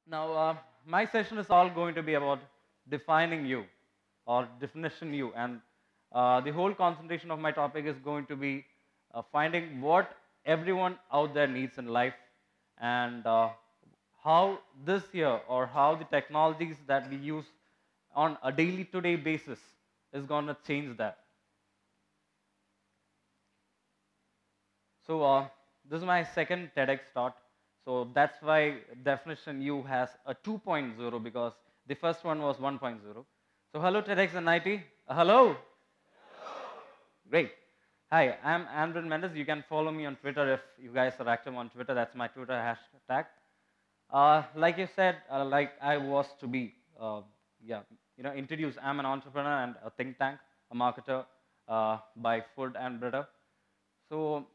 Now, my session is all going to be about defining you or definition you, and the whole concentration of my topic is going to be finding what everyone out there needs in life and how this year or how the technologies that we use on a daily to day basis is going to change that. So, this is my second TEDx talk. So, that's why definition U has a 2.0 because the first one was 1.0. So, hello TEDx and IT. Hello. Great. Hi, I'm Andrine Mendez. You can follow me on Twitter if you guys are active on Twitter. That's my Twitter hashtag. Like you said, like I was to be, yeah, introduced. I'm an entrepreneur and a think tank, a marketer by food and breeder. So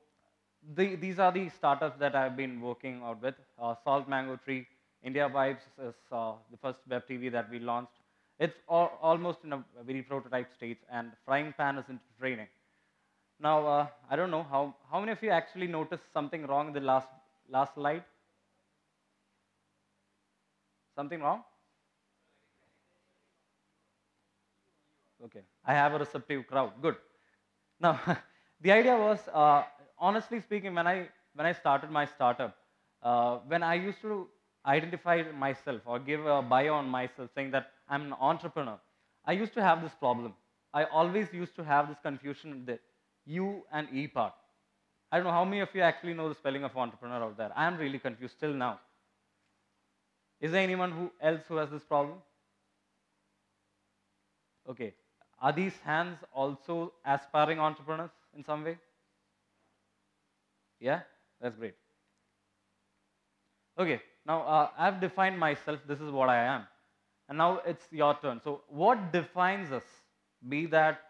these are the startups that I've been working out with. Salt Mango Tree, India Vibes is the first web TV that we launched. It's almost in a very prototype stage, and Frying Pan is into training. Now, I don't know how many of you actually noticed something wrong in the last slide? Something wrong? Okay, I have a receptive crowd. Good. Now, the idea was, honestly speaking, when I started my startup, when I used to identify myself or give a bio on myself saying that I'm an entrepreneur, I used to have this problem. I always used to have this confusion in the U and E part. I don't know how many of you actually know the spelling of entrepreneur out there. I am really confused still now. Is there anyone else who has this problem? Okay. Are these hands also aspiring entrepreneurs in some way? Yeah, that's great. Okay, now I've defined myself, this is what I am. And now it's your turn. So, what defines us? Be that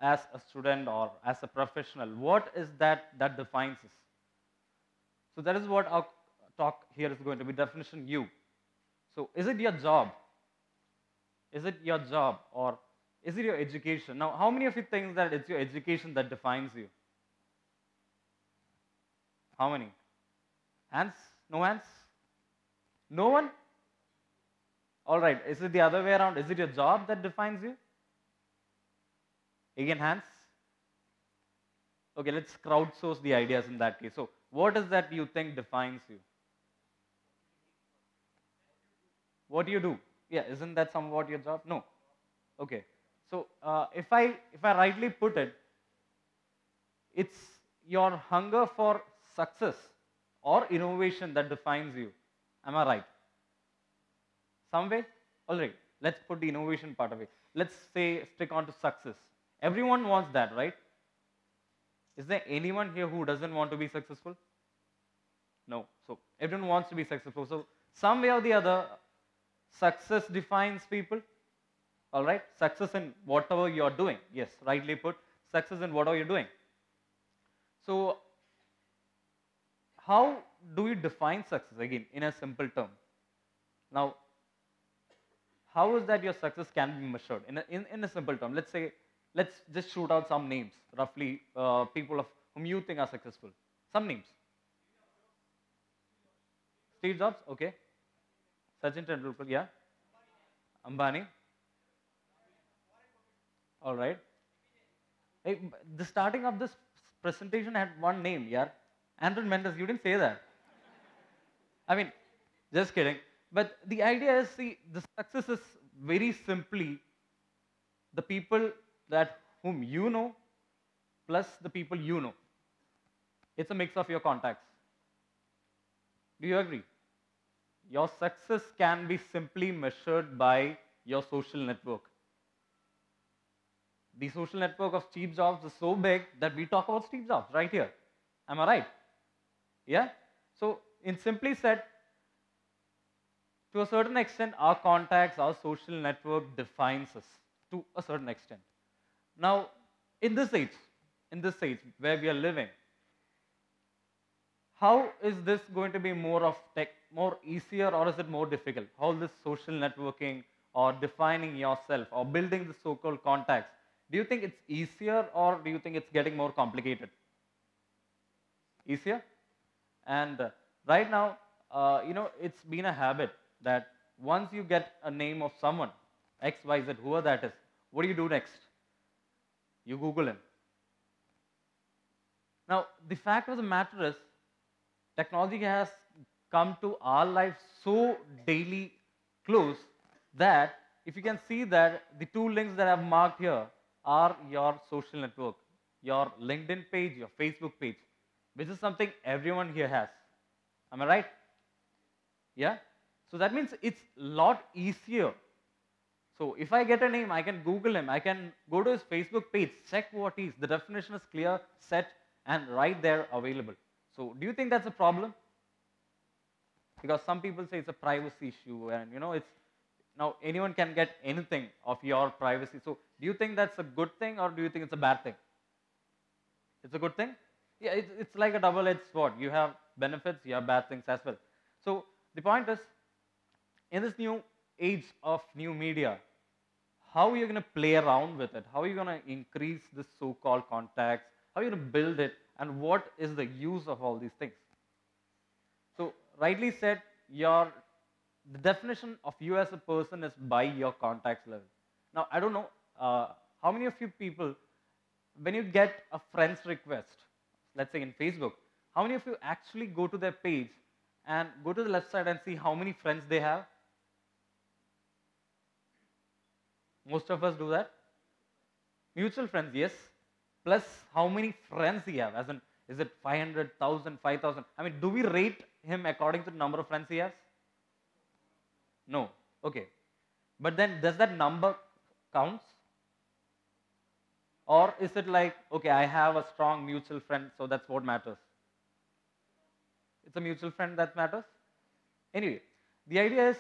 as a student or as a professional, what is that defines us? So, that is what our talk here is going to be definition you. So, is it your job? Is it your job or is it your education? Now, how many of you think that it's your education that defines you? How many? Hands? No hands? No one? All right. Is it the other way around? Is it your job that defines you? Again, hands? Okay, let's crowdsource the ideas in that case. So, what is that you think defines you? What do you do? Yeah, isn't that somewhat your job? No. Okay. So, if I rightly put it, it's your hunger for success or innovation that defines you. Am I right? Some way? All right. Let's put the innovation part away. Let's say stick on to success. Everyone wants that, right? Is there anyone here who doesn't want to be successful? No. So everyone wants to be successful. So some way or the other, success defines people. All right? Success in whatever you're doing. Yes, rightly put. Success in whatever you're doing. So how do you define success? Again, in a simple term. Now, how is that your success can be measured? In a simple term, let's just shoot out some names, roughly people of whom you think are successful. Some names. Steve Jobs, okay. Sachin Tendulkar, yeah. Ambani, all right. Hey, the starting of this presentation had one name, yeah. Andrine Mendez, you didn't say that. I mean, just kidding. But the idea is, see, the success is very simply the people that whom you know plus the people you know. It's a mix of your contacts. Do you agree? Your success can be simply measured by your social network. The social network of Steve Jobs is so big that we talk about Steve Jobs right here. Am I right? Yeah? So, in simply said, to a certain extent, our contacts, our social network defines us to a certain extent. Now, in this age where we are living, how is this going to be more easier or is it more difficult? How this social networking or defining yourself or building the so-called contacts, do you think it's easier or do you think it's getting more complicated? Easier? And right now, it's been a habit that once you get a name of someone, X, Y, Z, whoever that is, what do you do next? You Google him. Now, the fact of the matter is, technology has come to our life so daily close that if you can see that the two links that I've marked here are your social network, your LinkedIn page, your Facebook page, which is something everyone here has. Am I right? Yeah? So that means it's a lot easier. So if I get a name, I can Google him, I can go to his Facebook page, check what he is. The definition is clear, set, and right there available. So do you think that's a problem? Because some people say it's a privacy issue, and it's now anyone can get anything of your privacy. So do you think that's a good thing, or do you think it's a bad thing? It's a good thing? Yeah, it's like a double-edged sword. You have benefits, you have bad things as well. So the point is, in this new age of new media, how are you going to play around with it? How are you going to increase this so-called contacts? How are you going to build it? And what is the use of all these things? So rightly said, the definition of you as a person is by your contacts level. Now, I don't know, how many of you people, when you get a friend's request, let's say in Facebook, how many of you actually go to their page and go to the left side and see how many friends they have? Most of us do that. Mutual friends, yes. Plus, how many friends he have? As in, is it 500, 1,000, 5,000? I mean, do we rate him according to the number of friends he has? No. Okay. But then, does that number count? Or is it like, okay, I have a strong mutual friend, so that's what matters? It's a mutual friend that matters? Anyway, the idea is,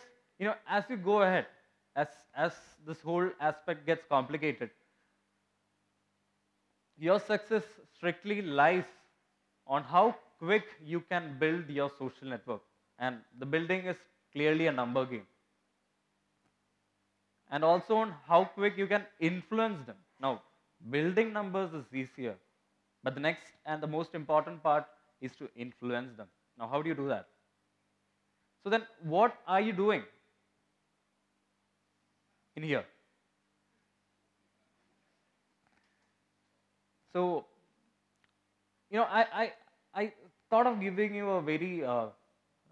as you go ahead, as this whole aspect gets complicated, your success strictly lies on how quick you can build your social network. And the building is clearly a number game. And also on how quick you can influence them. Now, building numbers is easier, but the next and the most important part is to influence them. Now, how do you do that? So then, what are you doing in here? So, I thought of giving you a very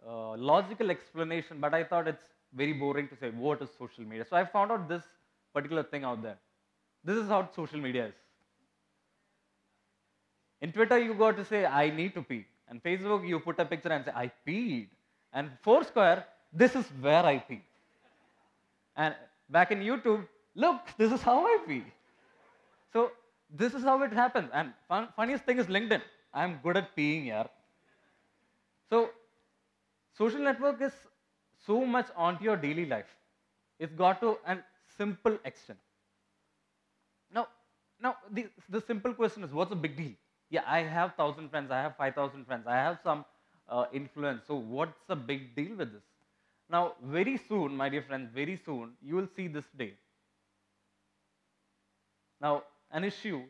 logical explanation, but I thought it's very boring to say what is social media. So I found out this particular thing out there. This is how social media is. In Twitter, you got to say, I need to pee. And Facebook, you put a picture and say, I peed. And Foursquare, this is where I pee. And back in YouTube, look, this is how I pee. So this is how it happens. And funniest thing is LinkedIn. I'm good at peeing here. So social network is so much onto your daily life. It's got to a simple extent. Now the simple question is, what's the big deal? Yeah, I have 1,000 friends, I have 5,000 friends, I have some influence. So what's the big deal with this? Now, very soon, my dear friends, very soon, you will see this day. Now, an issue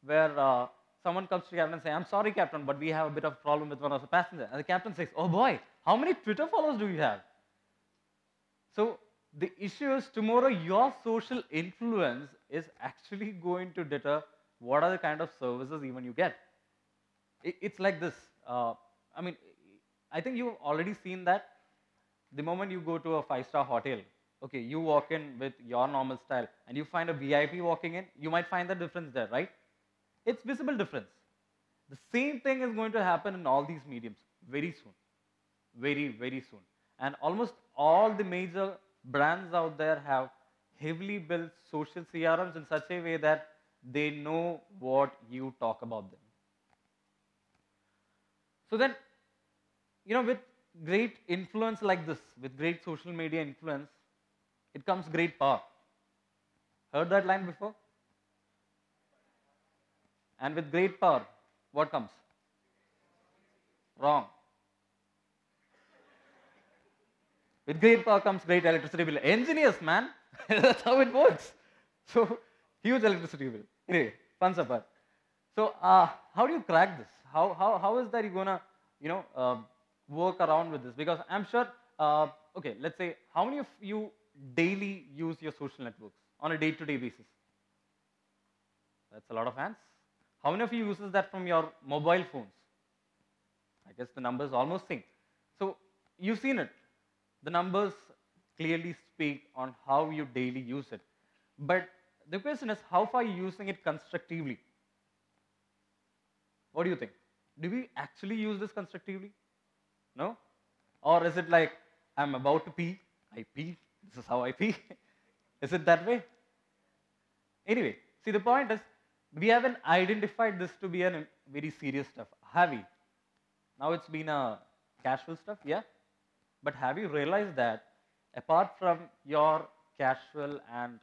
where someone comes to the captain and says, I'm sorry, captain, but we have a bit of problem with one of the passengers. And the captain says, oh boy, how many Twitter followers do you have? So the issue is, tomorrow your social influence is actually going to deter what are the kind of services even you get. It's like this. I mean, I think you've already seen that. The moment you go to a 5-star hotel, okay, you walk in with your normal style and you find a VIP walking in, you might find the difference there, right? It's visible difference. The same thing is going to happen in all these mediums very soon. Very, very soon. And almost all the major brands out there have heavily built social CRMs in such a way that they know what you talk about them. So then, with great influence like this, with great social media influence, it comes great power. Heard that line before? And with great power, what comes? Wrong. With great power comes great electricity bill. Engineers, man. That's how it works. So, huge electricity bill. Anyway, fun apart. So, how do you crack this? How is that you're going to, work around with this? Because I'm sure okay, let's say, how many of you daily use your social networks on a day-to-day basis? That's a lot of hands. How many of you uses that from your mobile phones? I guess the numbers almost same. So you've seen it. The numbers clearly speak on how you daily use it. But the question is, how far are you using it constructively? What do you think? Do we actually use this constructively? No? Or is it like, I'm about to pee, I pee, this is how I pee? Is it that way? Anyway, see, the point is, we haven't identified this to be a very serious stuff, have we? Now it's been a casual stuff, yeah? But have you realized that apart from your casual and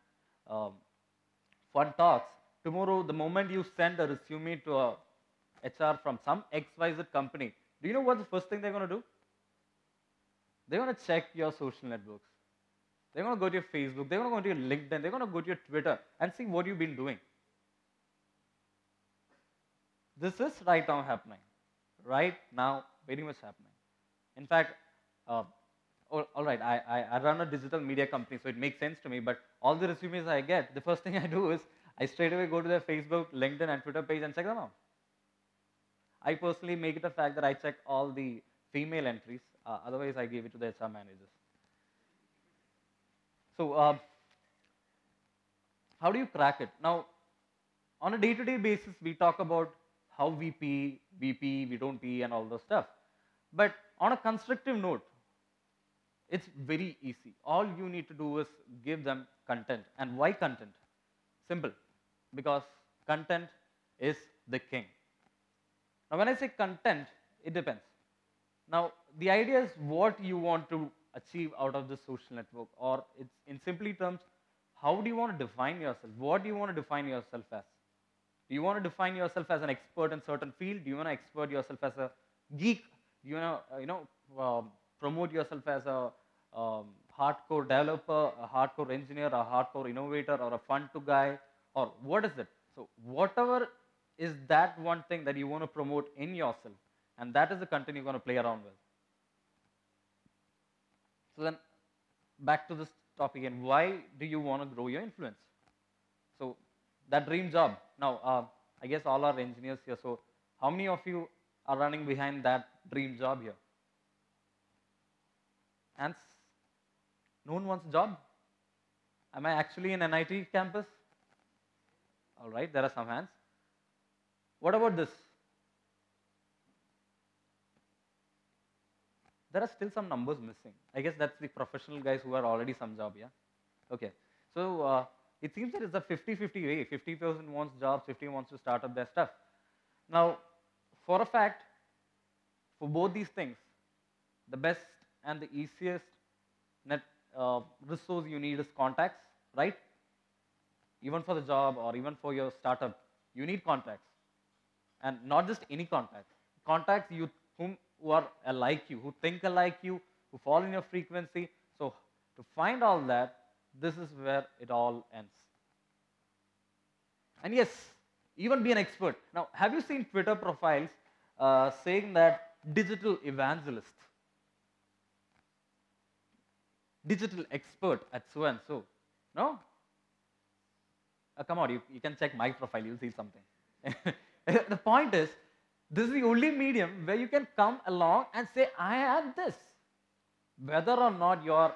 um, fun talks, tomorrow the moment you send a resume to a HR from some XYZ company, do you know what the first thing they're going to do? They're going to check your social networks. They're going to go to your Facebook, they're going to go to your LinkedIn, they're going to go to your Twitter and see what you've been doing. This is right now happening. Right now, very much happening. In fact, all right, I run a digital media company, so it makes sense to me, but all the resumes I get, the first thing I do is I straight away go to their Facebook, LinkedIn, and Twitter page and check them out. I personally make it a fact that I check all the female entries, otherwise I give it to the HR managers. So, how do you crack it? Now, on a day-to-day basis, we talk about how we pee, we don't pee, and all those stuff. But on a constructive note, it's very easy. All you need to do is give them content. And why content? Simple. Because content is the king. Now, when I say content, it depends. Now, the idea is what you want to achieve out of the social network, or it's in simply terms, how do you want to define yourself? What do you want to define yourself as? Do you want to define yourself as an expert in certain field? Do you want to expert yourself as a geek? Do you want to, promote yourself as a hardcore developer, a hardcore engineer, a hardcore innovator, or a fun-to guy, or what is it? So whatever is that one thing that you want to promote in yourself, and that is the content you're going to play around with. So then, back to this topic again. Why do you want to grow your influence? So that dream job. Now, I guess all are engineers here. So how many of you are running behind that dream job here? Hands? No one wants a job? Am I actually in an IT campus? All right, there are some hands. What about this? There are still some numbers missing. I guess that's the professional guys who are already some job, yeah? Okay. So it seems that it's a 50-50 way. 50% wants jobs, 50 wants to start up their stuff. Now, for a fact, for both these things, the best and the easiest resource you need is contacts, right? Even for the job or even for your startup, you need contacts. And not just any contacts. Contacts who are alike you, who think alike you, who fall in your frequency. So to find all that, this is where it all ends. And yes, even be an expert. Now, have you seen Twitter profiles saying that digital evangelist, digital expert at so and so? No? Come on, you can check my profile, you'll see something. The point is, this is the only medium where you can come along and say, I am this. Whether or not you're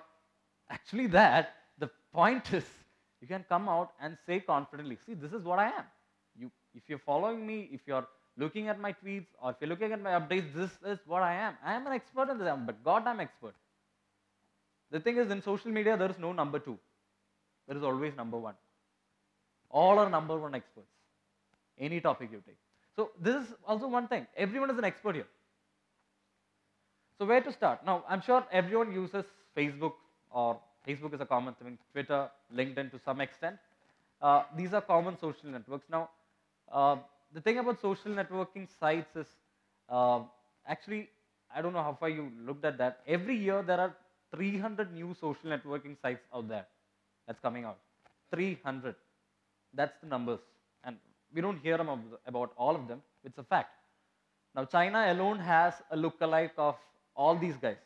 actually that, the point is, you can come out and say confidently, see, this is what I am. If you're following me, if you're looking at my tweets, or if you're looking at my updates, this is what I am. I am an expert in this, but God, I'm expert. The thing is, in social media, there is no number 2. There is always number 1. All are number 1 experts. Any topic you take. So this is also one thing. Everyone is an expert here. So where to start? Now, I'm sure everyone uses Facebook, or Facebook is a common thing, Twitter, LinkedIn to some extent. These are common social networks. Now, the thing about social networking sites is, actually, I don't know how far you looked at that. Every year, there are 300 new social networking sites out there that's coming out. 300. That's the numbers. And we don't hear about all of them. It's a fact. Now, China alone has a lookalike of all these guys.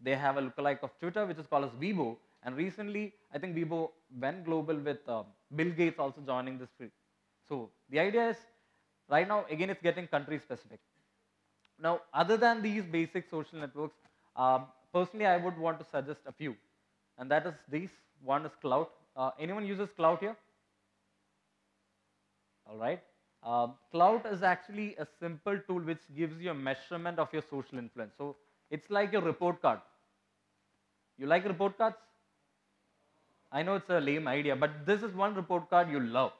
They have a lookalike of Twitter, which is called as Weibo. And recently, I think Weibo went global with Bill Gates also joining this field. So the idea is, right now, again, it's getting country specific. Now, other than these basic social networks, personally, I would want to suggest a few. And that is these. One is Cloud. Anyone uses Cloud here? All right. Cloud is actually a simple tool which gives you a measurement of your social influence. So it's like your report card. You like report cards? I know it's a lame idea, but this is one report card you love.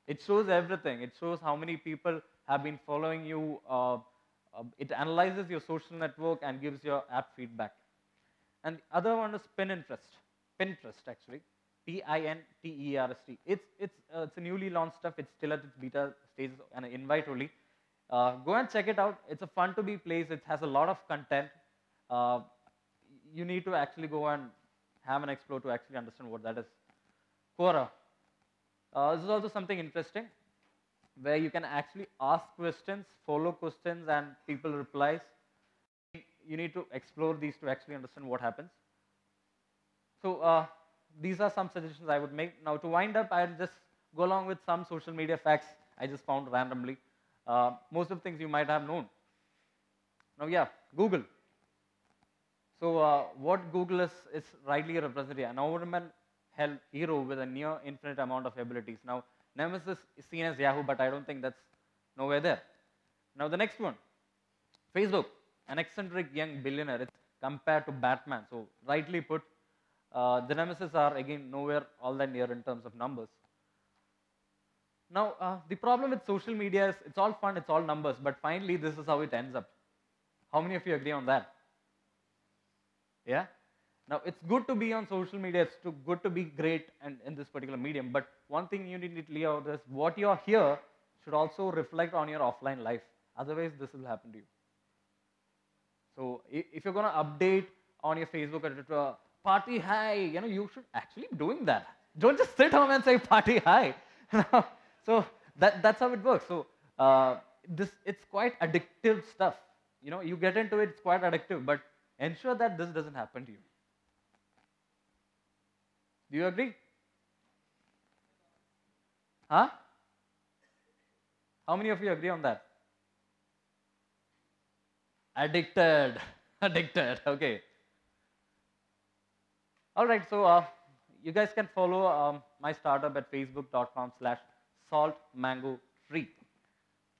It shows everything. It shows how many people have been following you. It analyzes your social network and gives your app feedback. And the other one is Pinterest. Pinterest, actually. Pinterest. It's a newly launched stuff. It's still at its beta stage and an invite only. Go and check it out. It's a fun to be place. It has a lot of content. You need to actually go and have an explore to actually understand what that is. Quora. This is also something interesting where you can actually ask questions, follow questions, and people replies. You need to explore these to actually understand what happens. So these are some suggestions I would make. Now to wind up, I'll just go along with some social media facts I just found randomly. Most of the things you might have known. Now yeah, Google. So what Google is rightly represented, an overman hero with a near infinite amount of abilities. Now Nemesis is seen as Yahoo, but I don't think that's nowhere there. Now the next one, Facebook, an eccentric young billionaire. It's compared to Batman. So rightly put, the Nemesis are again nowhere all that near in terms of numbers. Now the problem with social media is it's all fun, it's all numbers, but finally this is how it ends up. How many of you agree on that? Yeah? Now, it's good to be on social media, it's good to be great in this particular medium, but one thing you need to clear out is what you're here should also reflect on your offline life. Otherwise, this will happen to you. So, if you're going to update on your Facebook or Twitter, party high, you should actually be doing that. Don't just sit home and say party high. So, that's how it works. So, it's quite addictive stuff. You get into it, it's quite addictive, but ensure that this doesn't happen to you. Do you agree? Huh? How many of you agree on that? Addicted. Addicted. Okay. All right. So you guys can follow my startup at facebook.com/saltmangotree.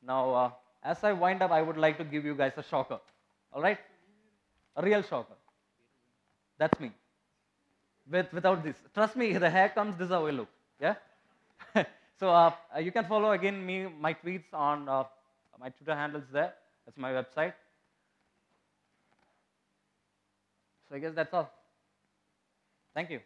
Now, as I wind up, I would like to give you guys a shocker. All right? A real shocker. That's me. Without this. Trust me, the hair comes, this is how I look. Yeah? So you can follow again my tweets on my Twitter handles there. That's my website. So I guess that's all. Thank you.